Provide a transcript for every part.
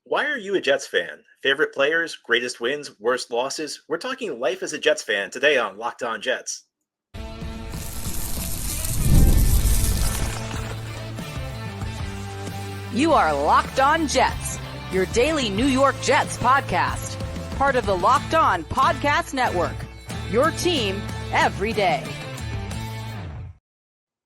Why are you a Jets fan? Favorite players, greatest wins, worst losses? We're talking life as a Jets fan today on Locked On Jets. You are Locked On Jets, your daily New York Jets podcast. Part of the Locked On Podcast Network, your team every day.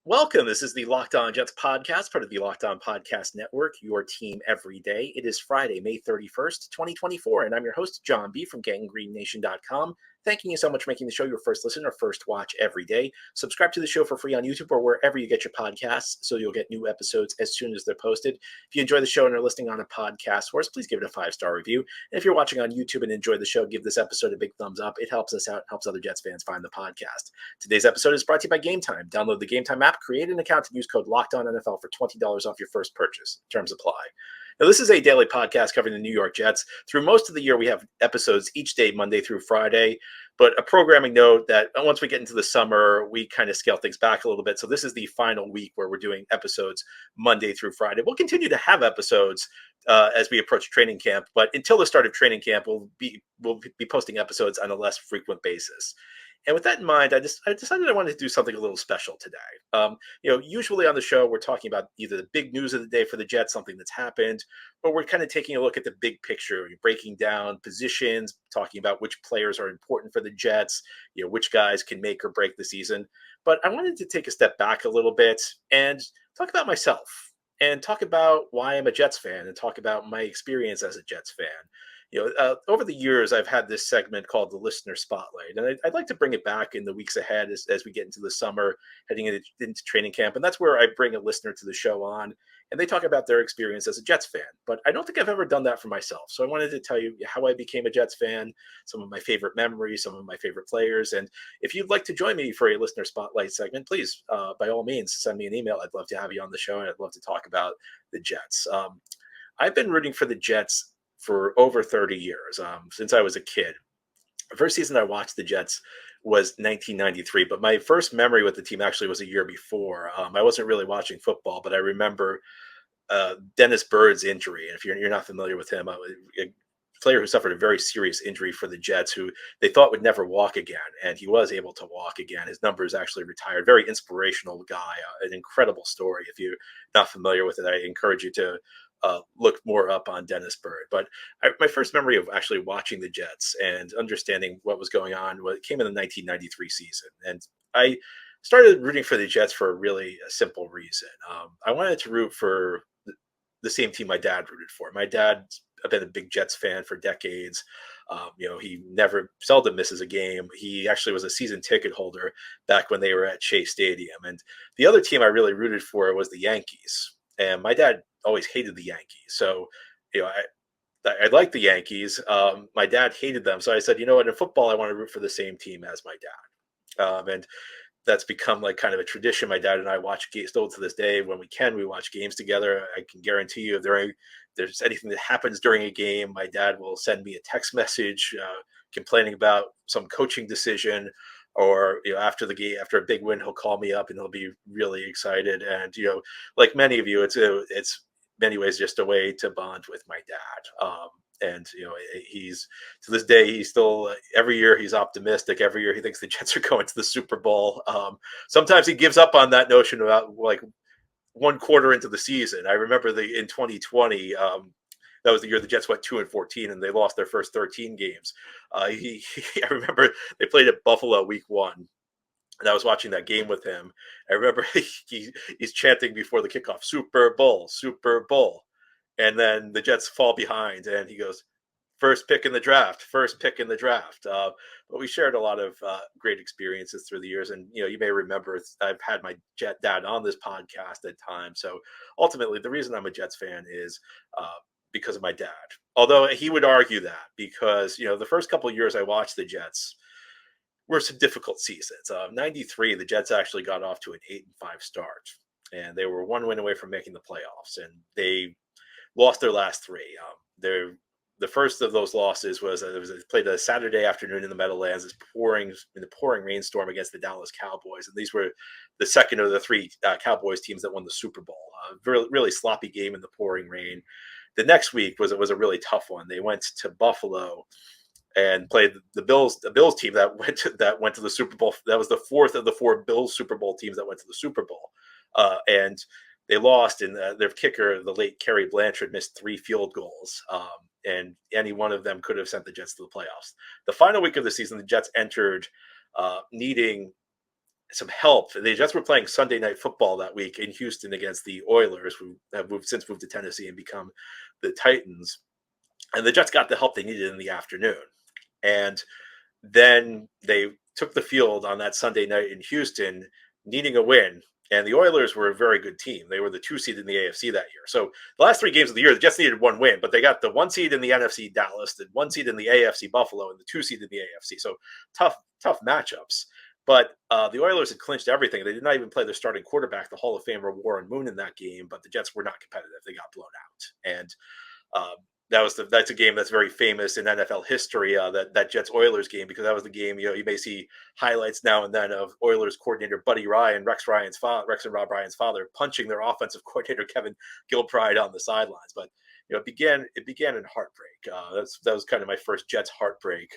Welcome. This is the Locked On Jets podcast, part of the Locked On Podcast Network, your team every day. It is Friday, May 31st, 2024, and I'm your host, John B. from GangGreenNation.com. Thanking you so much for making the show your first listen or first watch every day. Subscribe to the show for free on YouTube or wherever you get your podcasts so you'll get new episodes as soon as they're posted. If you enjoy the show and are listening on a podcast source, please give it a 5-star review. And if you're watching on YouTube and enjoy the show, give this episode a big thumbs up. It helps us out, helps other Jets fans find the podcast. Today's episode is brought to you by Gametime. Download the Gametime app, create an account, and use code LOCKEDONNFL for $20 off your first purchase. Terms apply. Now, this is a daily podcast covering the New York Jets. Through most of the year, we have episodes each day, Monday through Friday. But a programming note that once we get into the summer, we kind of scale things back a little bit. So this is the final week where we're doing episodes Monday through Friday. We'll continue to have episodes as we approach training camp. But until the start of training camp, we'll be posting episodes on a less frequent basis. And with that in mind, I decided I wanted to do something a little special today. Usually on the show, we're talking about either the big news of the day for the Jets, something that's happened, but we're kind of taking a look at the big picture, breaking down positions, talking about which players are important for the Jets, which guys can make or break the season. But I wanted to take a step back a little bit and talk about myself and talk about why I'm a Jets fan and talk about my experience as a Jets fan. Over the years, I've had this segment called the Listener Spotlight, and I'd like to bring it back in the weeks ahead as we get into the summer, heading into training camp. And that's where I bring a listener to the show on, and they talk about their experience as a Jets fan. But I don't think I've ever done that for myself. So I wanted to tell you how I became a Jets fan, some of my favorite memories, some of my favorite players. And if you'd like to join me for a Listener Spotlight segment, please, by all means, send me an email. I'd love to have you on the show, and I'd love to talk about the Jets. I've been rooting for the Jets for over 30 years, since I was a kid. The first season I watched the Jets was 1993, but my first memory with the team actually was a year before. I wasn't really watching football, but I remember Dennis Byrd's injury. And if you're not familiar with him, a player who suffered a very serious injury for the Jets, who they thought would never walk again, and he was able to walk again. His numbers actually retired. Very inspirational guy, an incredible story. If you're not familiar with it, I encourage you to look more up on Dennis Byrd. But my first memory of actually watching the Jets and understanding what was going on came in the 1993 season. And I started rooting for the Jets for a really simple reason. I wanted to root for the same team my dad rooted for. My dad's been a big Jets fan for decades. He seldom misses a game. He actually was a season ticket holder back when they were at Shea Stadium. And the other team I really rooted for was the Yankees. And my dad always hated the Yankees. So, I like the Yankees. My dad hated them. So I said, in football, I want to root for the same team as my dad. And that's become like kind of a tradition. My dad and I watch games still to this day. When we watch games together. I can guarantee you if there's anything that happens during a game, my dad will send me a text message complaining about some coaching decision. Or after the game, after a big win, he'll call me up and he'll be really excited. And like many of you, it's many ways just a way to bond with my dad. And he's to this day, he's still every year he's optimistic. Every year he thinks the Jets are going to the Super Bowl. Sometimes he gives up on that notion about like one quarter into the season. I remember in 2020. That was the year the Jets went 2-14 and they lost their first 13 games. I remember they played at Buffalo week 1, and I was watching that game with him. I remember he's chanting before the kickoff, Super Bowl, Super Bowl. And then the Jets fall behind and he goes, first pick in the draft. But we shared a lot of great experiences through the years. And, you may remember I've had my Jet dad on this podcast at times. So ultimately, the reason I'm a Jets fan is because of my dad. Although he would argue that because, the first couple of years I watched the Jets were some difficult seasons. 93, the Jets actually got off to an 8-5 start. And they were one win away from making the playoffs. And they lost their last 3. The first of those losses was they played a Saturday afternoon in the Meadowlands. In the pouring rainstorm against the Dallas Cowboys, and these were the second of the 3 Cowboys teams that won the Super Bowl. Really, really sloppy game in the pouring rain. the next week was a really tough one. They went to Buffalo and played the Bills team that went to the Super Bowl. That was the fourth of the four Bills Super Bowl teams that went to the Super Bowl, and they lost. And their kicker, the late Kerry Blanchard, missed 3 field goals, and any one of them could have sent the Jets to the playoffs. The final week of the season, the Jets entered needing some help. The Jets were playing Sunday Night Football that week in Houston against the Oilers, who have since moved to Tennessee and become the Titans. And the Jets got the help they needed in the afternoon. And then they took the field on that Sunday night in Houston, needing a win. And the Oilers were a very good team. They were the 2 seed in the AFC that year. So the last 3 games of the year, the Jets needed 1 win, but they got the 1 seed in the NFC Dallas, the 1 seed in the AFC Buffalo, and the 2 seed in the AFC. So tough matchups. But the Oilers had clinched everything. They did not even play their starting quarterback, the Hall of Famer Warren Moon, in that game. But the Jets were not competitive. They got blown out. And that's a game that's very famous in NFL history, that Jets-Oilers game, because that was the game, you may see highlights now and then of Oilers coordinator Buddy Ryan, Rex and Rob Ryan's father, punching their offensive coordinator Kevin Gilbride on the sidelines. But it began in heartbreak. That was kind of my first Jets heartbreak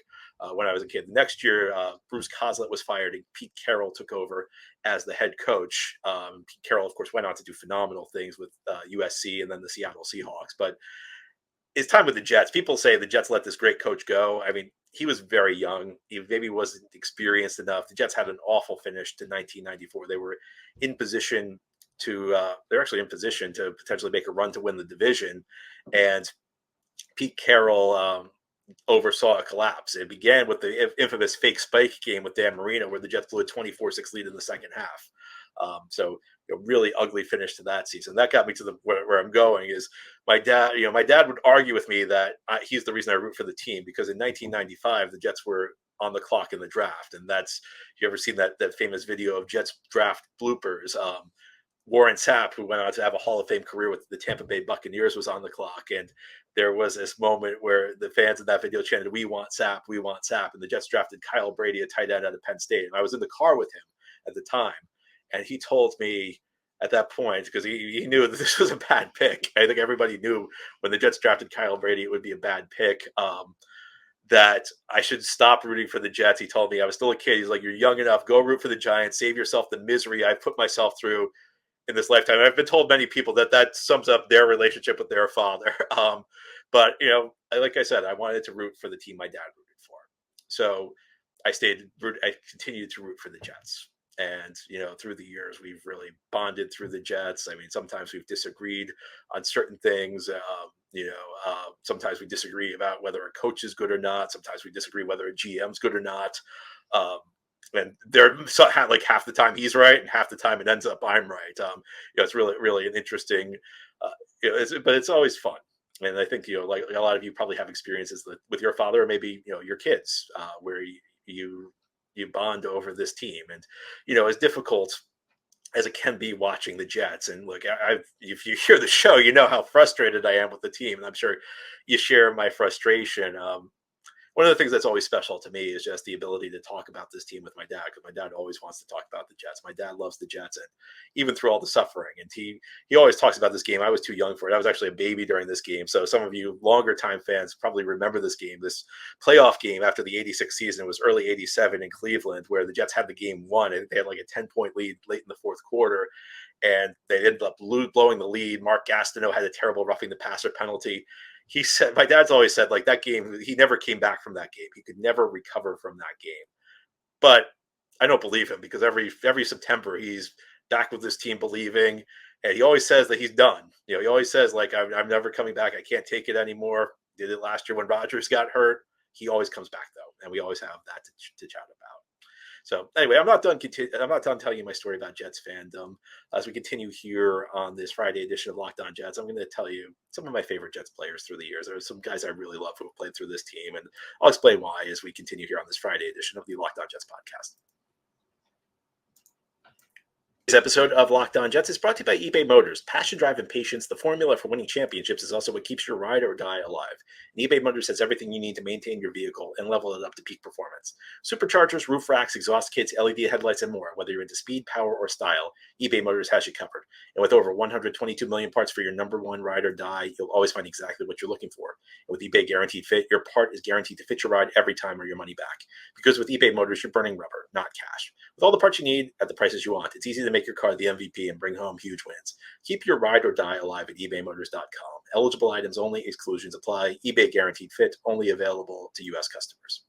when I was a kid. The next year, Bruce Coslet was fired and Pete Carroll took over as the head coach. Pete Carroll, of course, went on to do phenomenal things with USC and then the Seattle Seahawks. But his time with the Jets, people say the Jets let this great coach go. I mean, he was very young. He maybe wasn't experienced enough. The Jets had an awful finish to 1994. They were in position they're actually in position to potentially make a run to win the division. And Pete Carroll oversaw a collapse. It began with the infamous fake spike game with Dan Marino, where the Jets blew a 24-6 lead in the second half. So really ugly finish to that season. That got me to where I'm going is my dad. My dad would argue with me that he's the reason I root for the team, because in 1995 the Jets were on the clock in the draft, and that's, you ever seen that famous video of Jets draft bloopers? Warren Sapp, who went on to have a Hall of Fame career with the Tampa Bay Buccaneers, was on the clock, and there was this moment where the fans in that video chanted, "We want Sapp, we want Sapp," and the Jets drafted Kyle Brady, a tight end out of Penn State. And I was in the car with him at the time, and he told me at that point, because he knew that this was a bad pick. I think everybody knew when the Jets drafted Kyle Brady it would be a bad pick, that I should stop rooting for the Jets. He told me, I was still a kid. He's like, "You're young enough. Go root for the Giants. Save yourself the misery I've put myself through in this lifetime." I've been told many people that sums up their relationship with their father. But like I said, I wanted to root for the team my dad rooted for. So I continued to root for the Jets. And, through the years, we've really bonded through the Jets. I mean, sometimes we've disagreed on certain things. Sometimes we disagree about whether a coach is good or not. Sometimes we disagree whether a GM's good or not. And they're like half the time he's right and half the time it ends up I'm right. It's really, really an interesting, but it's always fun. And I think, like a lot of you probably have experiences with your father, or maybe, your kids, where you bond over this team. And, as difficult as it can be watching the Jets. And look, if you hear the show, you know how frustrated I am with the team. And I'm sure you share my frustration. One of the things that's always special to me is just the ability to talk about this team with my dad, because my dad always wants to talk about the Jets. My dad loves the Jets, and even through all the suffering. And he always talks about this game. I was too young for it. I was actually a baby during this game. So some of you longer time fans probably remember this game, this playoff game after the 86 season. It was early 87 in Cleveland, where the Jets had the game won. And they had like a 10-point lead late in the fourth quarter, and they ended up blowing the lead. Mark Gastineau had a terrible roughing the passer penalty. He said, my dad's always said, like, that game, he never came back from that game. He could never recover from that game. But I don't believe him, because every September he's back with this team believing, and he always says that he's done. He always says, like, I'm never coming back. I can't take it anymore. Did it last year when Rodgers got hurt. He always comes back, though, and we always have that to chat about. So anyway, I'm not done telling you my story about Jets fandom. As we continue here on this Friday edition of Locked On Jets, I'm going to tell you some of my favorite Jets players through the years. There are some guys I really love who have played through this team, and I'll explain why as we continue here on this Friday edition of the Locked On Jets podcast. This episode of Locked On Jets is brought to you by eBay Motors. Passion, drive, and patience, the formula for winning championships, is also what keeps your ride or die alive. And eBay Motors has everything you need to maintain your vehicle and level it up to peak performance. Superchargers, roof racks, exhaust kits, LED headlights, and more. Whether you're into speed, power, or style, eBay Motors has you covered. And with over 122 million parts for your number one ride or die, you'll always find exactly what you're looking for. And with eBay Guaranteed Fit, your part is guaranteed to fit your ride every time or your money back. Because with eBay Motors, you're burning rubber, not cash. With all the parts you need at the prices you want, it's easy to make your car the MVP and bring home huge wins. Keep your ride or die alive at ebaymotors.com. Eligible items only, exclusions apply. eBay Guaranteed Fit, only available to U.S. customers.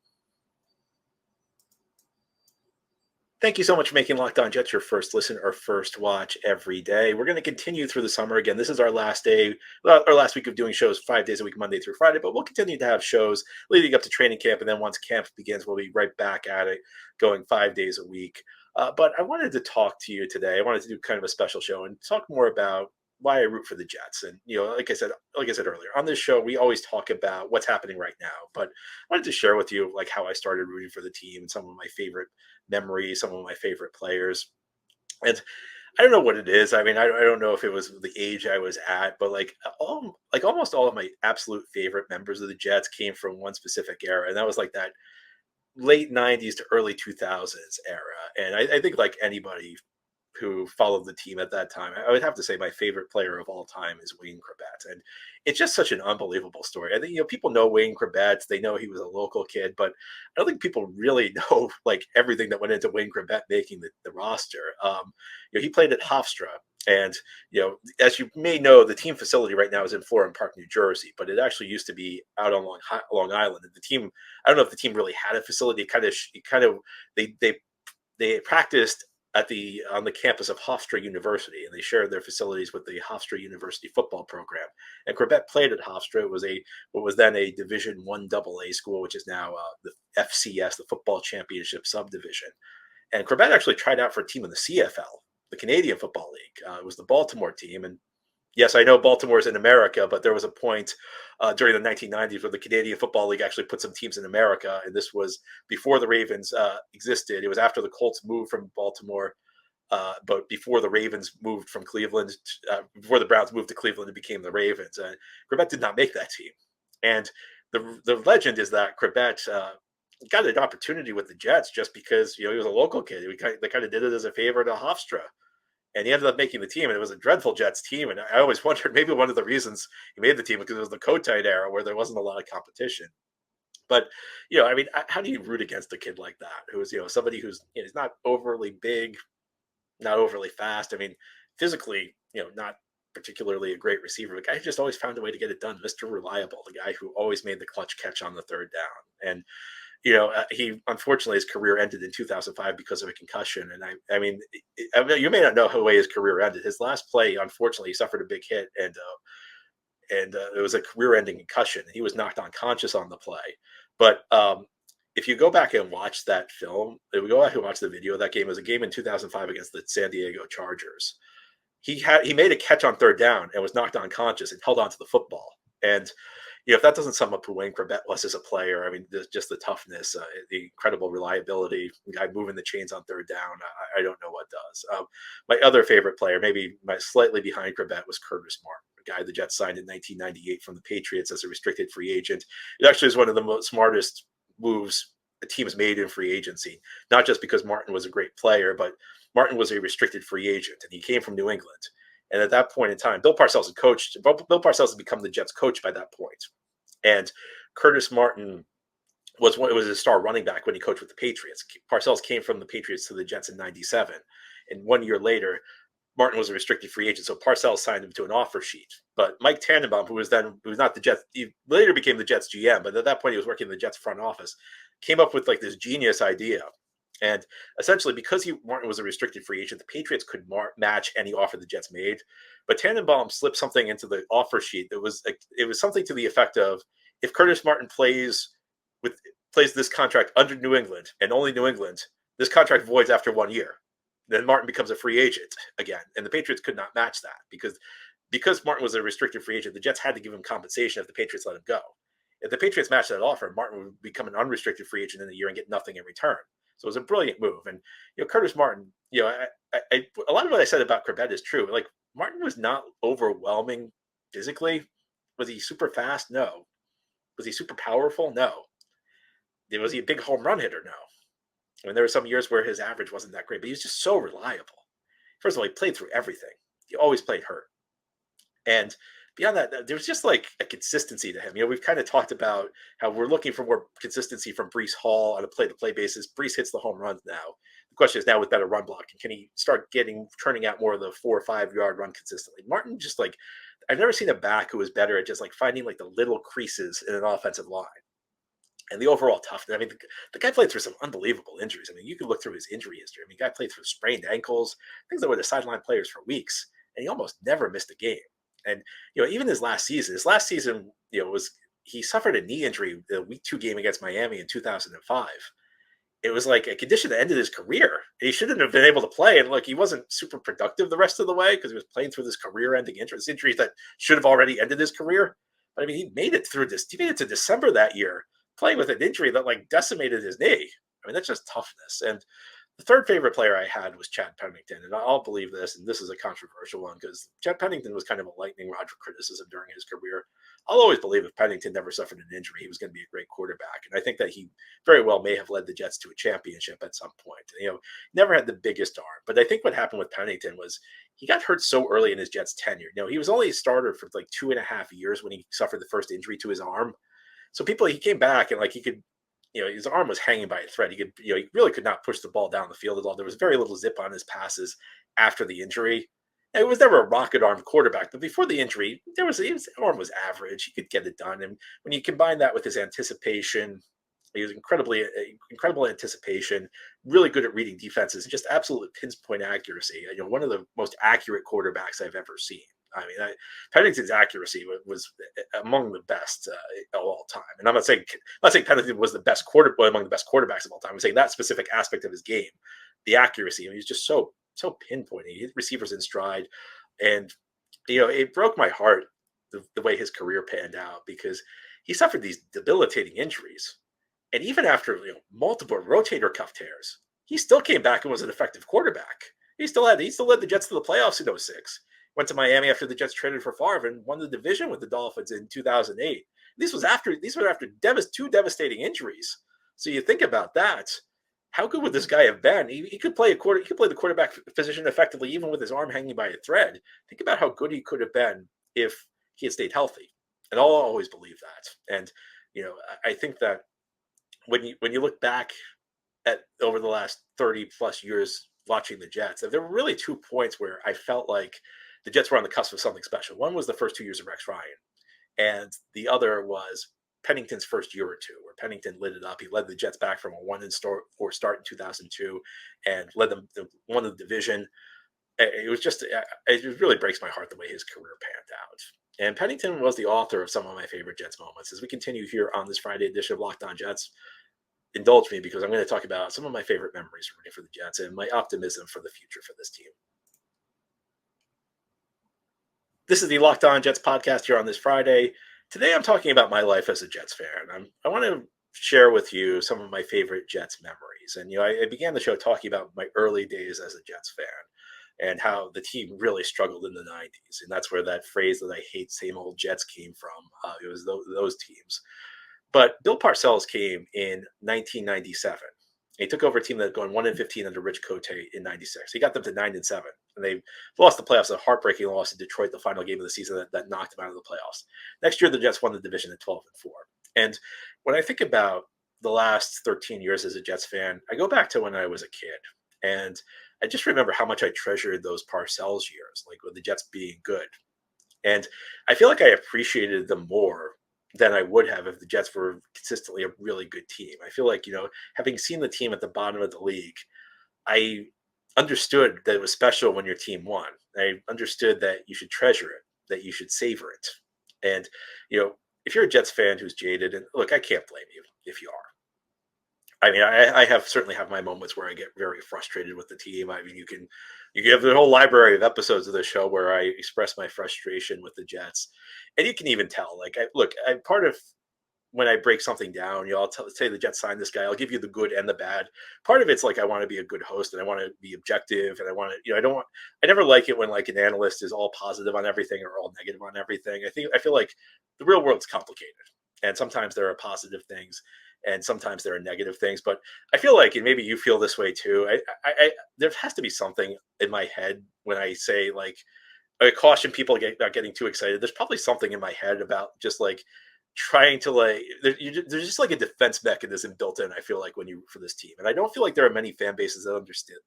Thank you so much for making Locked On Jets your first listen or first watch every day. We're going to continue through the summer. Again, this is our last day, our last week of doing shows 5 days a week, Monday through Friday, but we'll continue to have shows leading up to training camp. And then once camp begins, we'll be right back at it, going 5 days a week. But I wanted to talk to you today. I wanted to do kind of a special show and talk more about why I root for the Jets. And, like I said earlier, on this show, we always talk about what's happening right now. But I wanted to share with you like how I started rooting for the team and some of my favorite memories, some of my favorite players. And I don't know what it is. I mean, I don't know if it was the age I was at, but almost all of my absolute favorite members of the Jets came from one specific era. And that was like that late 90s to early 2000s era. And I think like anybody who followed the team at that time, I would have to say my favorite player of all time is Wayne Chrebet. And it's just such an unbelievable story. I think, people know Wayne Chrebet. They know he was a local kid, but I don't think people really know like everything that went into Wayne Chrebet making the roster. He played at Hofstra. And, as you may know, the team facility right now is in Florham Park, New Jersey, but it actually used to be out on Long Island. And the team, I don't know if the team really had a facility. They practiced on the campus of Hofstra University, and they shared their facilities with the Hofstra University football program. And Chrebet played at Hofstra. It was what was then a Division I AA school, which is now the FCS, the Football Championship Subdivision. And Chrebet actually tried out for a team in the CFL, the Canadian Football League. It was the Baltimore team. And yes, I know Baltimore is in America, but there was a point during the 1990s where the Canadian Football League actually put some teams in America, and this was before the Ravens existed. It was after the Colts moved from Baltimore, but before the Ravens moved from Cleveland, before the Browns moved to Cleveland and became the Ravens. Chrebet did not make that team. And the legend is that Chrebet got an opportunity with the Jets just because he was a local kid. They kind of did it as a favor to Hofstra. And he ended up making the team, and it was a dreadful Jets team. And I always wondered maybe one of the reasons he made the team because it was the Kotite era where there wasn't a lot of competition. But, I mean, how do you root against a kid like that who is, somebody who's he's not overly big, not overly fast. I mean, physically, not particularly a great receiver. The guy just always found a way to get it done. Mr. Reliable, the guy who always made the clutch catch on the third down. And he unfortunately his career ended in 2005 because of a concussion. And I mean, you may not know how his career ended. His last play, unfortunately, he suffered a big hit, and it was a career-ending concussion. He was knocked unconscious on the play. But if you go back and watch that film, if we go back and watch the video of that game, it was a game in 2005 against the San Diego Chargers. He made a catch on third down and was knocked unconscious and held onto the football. And if that doesn't sum up who Wayne Chrebet was as a player, I mean, just the toughness, the incredible reliability, the guy moving the chains on third down, I don't know what does. My other favorite player, maybe slightly behind Chrebet, was Curtis Martin, a guy the Jets signed in 1998 from the Patriots as a restricted free agent. It actually is one of the most smartest moves a team has made in free agency, not just because Martin was a great player, but Martin was a restricted free agent, and he came from New England. And at that point in time, Bill Parcells had become the Jets coach by that point. And Curtis Martin was a star running back when he coached with the Patriots. Parcells came from the Patriots to the Jets in 97. And 1 year later, Martin was a restricted free agent, so Parcells signed him to an offer sheet. But Mike Tannenbaum, who was not the Jets, he later became the Jets GM, but at that point he was working in the Jets front office, came up with like this genius idea. And essentially, because Martin was a restricted free agent, the Patriots could match any offer the Jets made. But Tannenbaum slipped something into the offer sheet that was something to the effect of, if Curtis Martin plays this contract under New England and only New England, this contract voids after 1 year. Then Martin becomes a free agent again, and the Patriots could not match that because Martin was a restricted free agent. The Jets had to give him compensation if the Patriots let him go. If the Patriots matched that offer, Martin would become an unrestricted free agent in a year and get nothing in return. So it was a brilliant move. And Curtis Martin, a lot of what I said about Corbett is true. Like Martin was not overwhelming physically. Was he super fast? No. Was he super powerful? No. Was he a big home run hitter? No. I mean, there were some years where his average wasn't that great, but he was just so reliable. First of all, he played through everything. He always played hurt. And beyond that, there was just like a consistency to him. We've kind of talked about how we're looking for more consistency from Breece Hall on a play-to-play basis. Breece hits the home runs now. The question is now with better run blocking, can he start turning out more of the 4 or 5 yard run consistently? Martin just like, I've never seen a back who was better at just like finding like the little creases in an offensive line. And the overall toughness. I mean, the guy played through some unbelievable injuries. I mean, you could look through his injury history. I mean, the guy played through sprained ankles, things that were the sideline players for weeks, and he almost never missed a game. And even his last season, was he suffered a knee injury the week 2 game against Miami in 2005. It was like a condition that ended his career. He shouldn't have been able to play, and look, he wasn't super productive the rest of the way because he was playing through this career-ending injuries that should have already ended his career. But I mean, he made it through this. He made it to December that year, playing with an injury that like decimated his knee. I mean, that's just toughness. And the third favorite player I had was Chad Pennington. And I'll believe this, and this is a controversial one because Chad Pennington was kind of a lightning rod for criticism during his career. I'll always believe if Pennington never suffered an injury, he was going to be a great quarterback. And I think that he very well may have led the Jets to a championship at some point. Never had the biggest arm. But I think what happened with Pennington was he got hurt so early in his Jets tenure. He was only a starter for like 2.5 years when he suffered the first injury to his arm. So he came back and like he could, his arm was hanging by a thread. He could, he really could not push the ball down the field at all. There was very little zip on his passes after the injury. And it was never a rocket arm quarterback, but before the injury, his arm was average. He could get it done. And when you combine that with his anticipation, he was incredible anticipation, really good at reading defenses, and just absolute pinpoint accuracy. One of the most accurate quarterbacks I've ever seen. I mean, Pennington's accuracy was among the best of all time. And I'm not saying Pennington was the best among the best quarterbacks of all time. I'm saying that specific aspect of his game, the accuracy. He was just so pinpointing. He hit receivers in stride, and it broke my heart the way his career panned out because he suffered these debilitating injuries, and even after multiple rotator cuff tears, he still came back and was an effective quarterback. He still led the Jets to the playoffs in 2006. Went to Miami after the Jets traded for Favre and won the division with the Dolphins in 2008. These were after two devastating injuries. So you think about that. How good would this guy have been? He could play the quarterback position effectively, even with his arm hanging by a thread. Think about how good he could have been if he had stayed healthy. And I'll always believe that. And I think that when you look back at over the last 30 plus years watching the Jets, there were really 2 points where I felt like the Jets were on the cusp of something special. One was the first 2 years of Rex Ryan, and the other was Pennington's first year or two, where Pennington lit it up. He led the Jets back from a 1-4 start in 2002, and led them to won the division. It really breaks my heart the way his career panned out. And Pennington was the author of some of my favorite Jets moments. As we continue here on this Friday edition of Locked On Jets, indulge me because I'm going to talk about some of my favorite memories rooting for the Jets and my optimism for the future for this team. This is the Locked On Jets podcast here on this Friday. Today I'm talking about my life as a Jets fan. I want to share with you some of my favorite Jets memories. And I began the show talking about my early days as a Jets fan and how the team really struggled in the 90s. And that's where that phrase that I hate same old Jets came from. It was those teams. But Bill Parcells came in 1997. He took over a team that had gone 1-15 under Rich Cote in 96. He got them to 9-7. And they lost the playoffs, a heartbreaking loss in Detroit, the final game of the season that knocked them out of the playoffs. Next year, the Jets won the division at 12-4. And when I think about the last 13 years as a Jets fan, I go back to when I was a kid. And I just remember how much I treasured those Parcells years, like with the Jets being good. And I feel like I appreciated them more than I would have if the Jets were consistently a really good team. I feel like, having seen the team at the bottom of the league, I understood that it was special when your team won. I understood that you should treasure it, that you should savor it. And, if you're a Jets fan who's jaded, and look, I can't blame you if you are. I mean, I certainly have my moments where I get very frustrated with the team. I mean, you can have the whole library of episodes of the show where I express my frustration with the Jets, and you can even tell. Like, I'm part of when I break something down, I'll say the Jets signed this guy. I'll give you the good and the bad. Part of it's like I want to be a good host and I want to be objective and I want to, I never like it when like an analyst is all positive on everything or all negative on everything. I feel like the real world's complicated, and sometimes there are positive things and sometimes there are negative things. But I feel like, and maybe you feel this way too. There has to be something in my head when I say like, I caution people about getting too excited. There's probably something in my head about just like trying to like there's just like a defense mechanism built in. I feel like when you for this team, and I don't feel like there are many fan bases that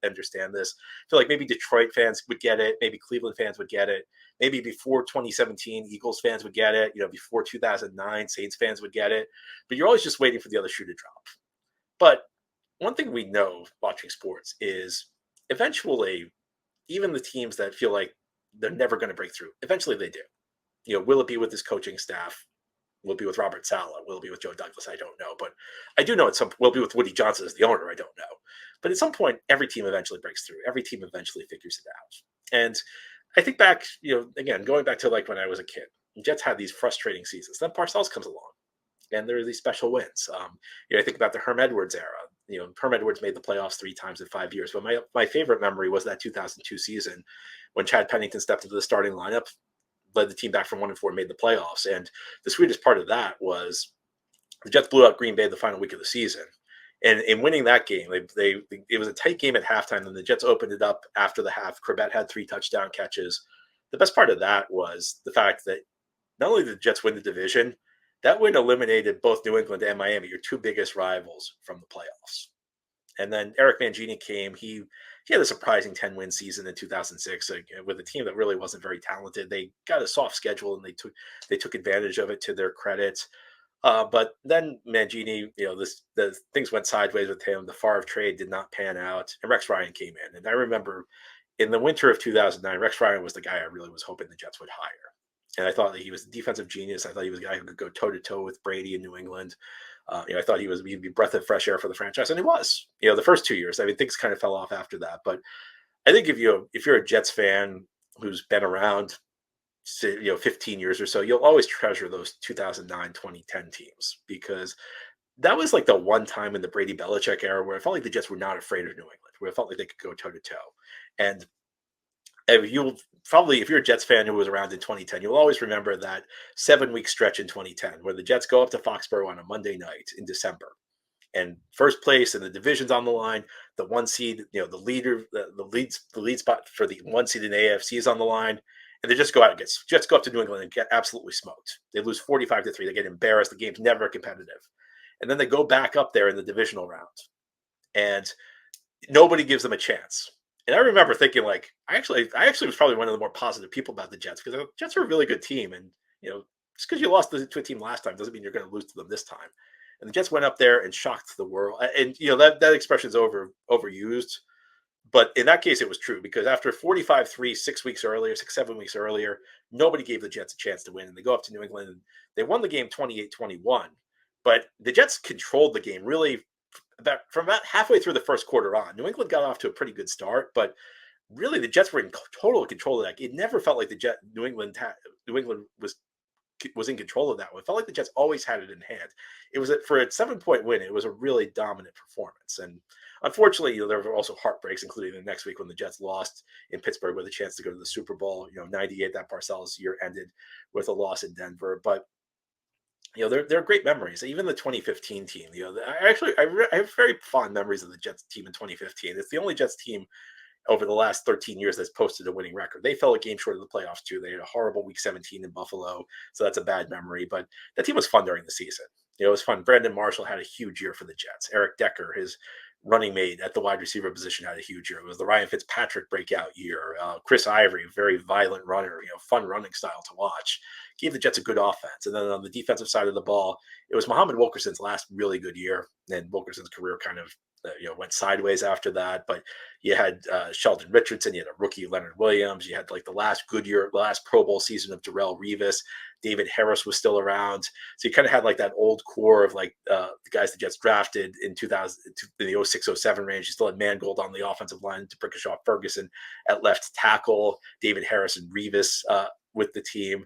understand this. I feel like maybe Detroit fans would get it, maybe Cleveland fans would get it, maybe before 2017 Eagles fans would get it, before 2009 Saints fans would get it, but you're always just waiting for the other shoe to drop. But one thing we know watching sports is eventually, even the teams that feel like they're never going to break through, eventually they do. Will it be with this coaching staff? Will it be with Robert Saleh? Will it be with Joe Douglas? I don't know. But I do know will it be with Woody Johnson as the owner? I don't know. But at some point, every team eventually breaks through. Every team eventually figures it out. And I think back, again, going back to like when I was a kid, the Jets had these frustrating seasons. Then Parcells comes along, and there are these special wins. I think about the Herm Edwards era. Herm Edwards made the playoffs 3 times in 5 years. But my favorite memory was that 2002 season when Chad Pennington stepped into the starting lineup, led the team back from 1-4, made the playoffs. And the sweetest part of that was the Jets blew out Green Bay the final week of the season. And in winning that game, it was a tight game at halftime, and the Jets opened it up after the half. Corbett had 3 touchdown catches. The best part of that was the fact that not only did the Jets win the division, that win eliminated both New England and Miami, your 2 biggest rivals, from the playoffs. And then Eric Mangini came. He had a surprising 10-win season in 2006 with a team that really wasn't very talented. They got a soft schedule, and they took advantage of it to their credit. But then Mangini, the things went sideways with him. The Favre trade did not pan out, and Rex Ryan came in. And I remember in the winter of 2009, Rex Ryan was the guy I really was hoping the Jets would hire. And I thought that he was a defensive genius. I thought he was a guy who could go toe-to-toe with Brady in New England. I thought he'd be a breath of fresh air for the franchise, and he was. The first 2 years, things kind of fell off after that. But I think if you're a Jets fan who's been around, 15 years or so, you'll always treasure those 2009, 2010 teams, because that was like the one time in the Brady Belichick era where I felt like the Jets were not afraid of New England, where I felt like they could go toe-to-toe. And you'll probably, if you're a Jets fan who was around in 2010, you'll always remember that 7-week stretch in 2010 where the Jets go up to Foxborough on a Monday night in December, and first place and the division's on the line. The 1 seed, the lead spot for the 1 seed in the AFC is on the line, and they just go out and Jets go up to New England and get absolutely smoked. They lose 45-3. They get embarrassed. The game's never competitive, and then they go back up there in the divisional round, and nobody gives them a chance. And I remember thinking, like, I actually was probably one of the more positive people about the Jets, because the Jets are a really good team. And, just because you lost to a team last time doesn't mean you're going to lose to them this time. And the Jets went up there and shocked the world. And, that expression is overused. But in that case, it was true, because after 45-3, 7 weeks earlier, nobody gave the Jets a chance to win. And they go up to New England, and they won the game 28-21. But the Jets controlled the game really from about halfway through the first quarter on. New England got off to a pretty good start, but really the Jets were in total control of that. It never felt like New England was in control of that one. It felt like the Jets always had it in hand. It was for a 7-point win. It was a really dominant performance. And unfortunately, there were also heartbreaks, including the next week when the Jets lost in Pittsburgh with a chance to go to the Super Bowl. 98, that Parcells year ended with a loss in Denver. But they're great memories. Even the 2015 team, I have very fond memories of the Jets team in 2015. It's the only Jets team over the last 13 years that's posted a winning record. They fell a game short of the playoffs too. They had a horrible week 17 in Buffalo, so that's a bad memory. But that team was fun during the season. It was fun. Brandon Marshall had a huge year for the Jets. Eric Decker, his running mate at the wide receiver position, had a huge year. It was the Ryan Fitzpatrick breakout year. Chris Ivory, very violent runner, fun running style to watch, gave the Jets a good offense. And then on the defensive side of the ball, it was Muhammad Wilkerson's last really good year. And Wilkerson's career kind of went sideways after that. But you had Sheldon Richardson, you had a rookie Leonard Williams, you had like the last Pro Bowl season of Darrelle Revis. David Harris was still around. So you kind of had like that old core of like the guys the Jets drafted in 2000, in the 06-07 range. You still had Mangold on the offensive line, to Brickashaw Ferguson at left tackle, David Harris and Revis with the team.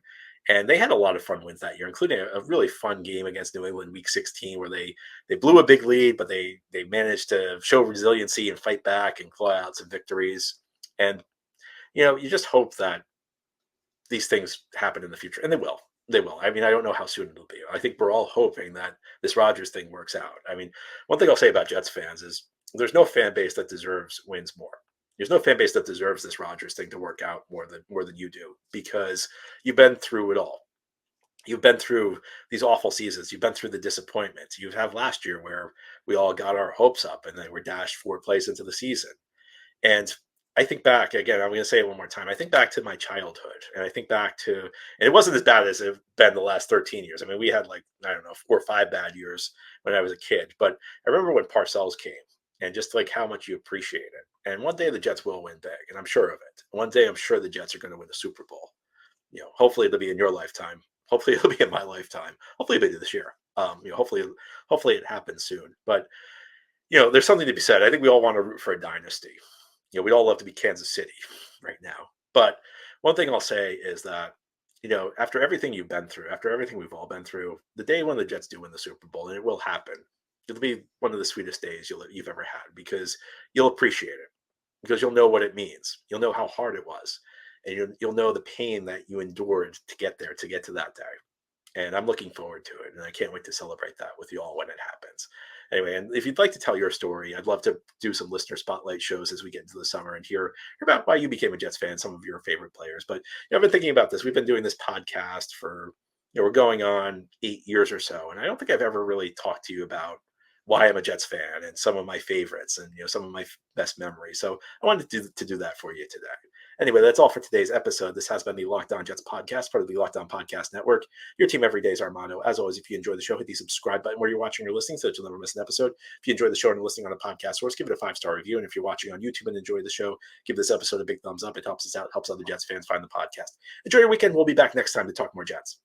And they had a lot of fun wins that year, including a really fun game against New England Week 16, where they blew a big lead, but they managed to show resiliency and fight back and claw out some victories. And you just hope that these things happen in the future, and they will. They will. I mean, I don't know how soon it'll be. I think we're all hoping that this Rodgers thing works out. I mean, one thing I'll say about Jets fans is there's no fan base that deserves wins more. There's no fan base that deserves this Rodgers thing to work out more than you do, because you've been through it all. You've been through these awful seasons. You've been through the disappointments. You have last year where we all got our hopes up and then we're dashed 4 plays into the season. And I think back again, I'm going to say it one more time. I think back to my childhood, and I think back to, and it wasn't as bad as it's been the last 13 years. I mean, we had, like, I don't know, 4 or 5 bad years when I was a kid, but I remember when Parcells came and just like how much you appreciate it. And one day the Jets will win big, and I'm sure of it. One day I'm sure the Jets are going to win the Super Bowl. Hopefully it'll be in your lifetime. Hopefully it'll be in my lifetime. Hopefully it'll be this year. Hopefully it happens soon. But there's something to be said. I think we all want to root for a dynasty. We'd all love to be Kansas City right now. But one thing I'll say is that, after everything you've been through, after everything we've all been through, the day when the Jets do win the Super Bowl, and it will happen, it'll be one of the sweetest days you've ever had, because you'll appreciate it, because you'll know what it means. You'll know how hard it was, and you'll know the pain that you endured to get there, to get to that day. And I'm looking forward to it, and I can't wait to celebrate that with you all when it happens. Anyway, and if you'd like to tell your story, I'd love to do some listener spotlight shows as we get into the summer and hear about why you became a Jets fan, some of your favorite players. But I've been thinking about this. We've been doing this podcast for, we're going on 8 years or so, and I don't think I've ever really talked to you about why I'm a Jets fan and some of my favorites and some of my best memories. So I wanted to do that for you today. Anyway, that's all for today's episode. This has been the Locked On Jets podcast, part of the Locked On Podcast Network. Your team every day is our motto. As always, if you enjoy the show, hit the subscribe button where you're watching or listening so that you'll never miss an episode. If you enjoy the show and are listening on a podcast source, give it a 5-star review. And if you're watching on YouTube and enjoy the show, give this episode a big thumbs up. It helps us out, helps other Jets fans find the podcast. Enjoy your weekend. We'll be back next time to talk more Jets.